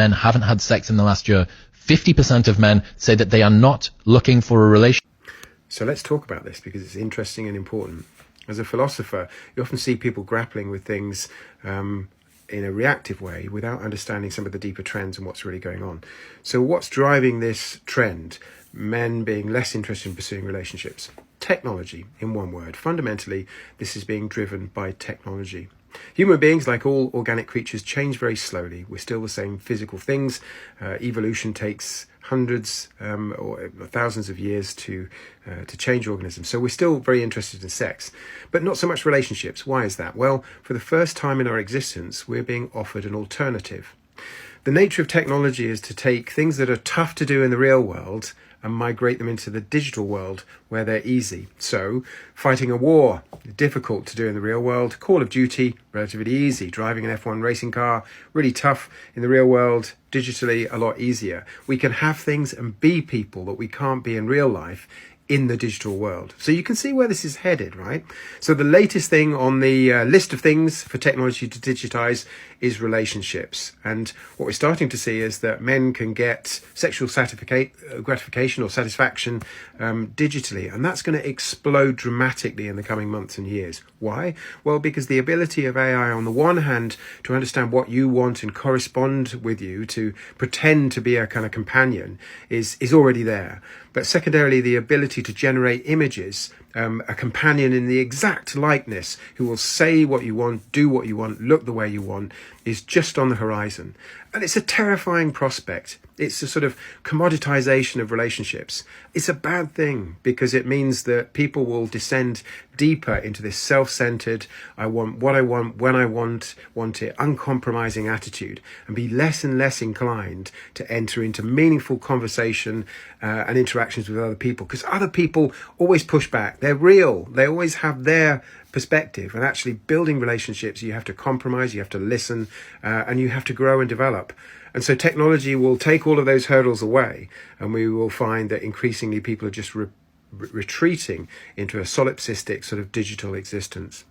men haven't had sex in the last year. 50% of men say that they are not looking for a relationship. So let's talk about this because it's interesting and important. As a philosopher, you often see people grappling with things in a reactive way without understanding some of the deeper trends and what's really going on. So what's driving this trend? Men being less interested in pursuing relationships. Technology, in one word. Fundamentally, this is being driven by technology. Human beings, like all organic creatures, change very slowly. We're still the same physical things. Evolution takes hundreds or thousands of years to change organisms. So we're still very interested in sex, but not so much relationships. Why is that? Well, for the first time in our existence, we're being offered an alternative. The nature of technology is to take things that are tough to do in the real world and migrate them into the digital world where they're easy. So fighting a war, difficult to do in the real world. Call of Duty, relatively easy. Driving an F1 racing car, really tough in the real world. Digitally, a lot easier. We can have things and be people that we can't be in real life in the digital world. So you can see where this is headed, right? So the latest thing on the list of things for technology to digitize is relationships. And what we're starting to see is that men can get sexual gratification or satisfaction digitally. And that's going to explode dramatically in the coming months and years. Why? Well, because the ability of AI on the one hand to understand what you want and correspond with you, to pretend to be a kind of companion is already there. But secondarily, the ability to generate images, a companion in the exact likeness who will say what you want, do what you want, look the way you want, is just on the horizon. And it's a terrifying prospect. It's a sort of commoditization of relationships. It's a bad thing because it means that people will descend deeper into this self-centered, I want what I want, when I want it, uncompromising attitude, and be less and less inclined to enter into meaningful conversation and interactions with other people, because other people always push back. They're real. They always have their perspective, and actually building relationships, you have to compromise, you have to listen, and you have to grow and develop. And so technology will take all of those hurdles away, and we will find that increasingly people are just retreating into a solipsistic sort of digital existence.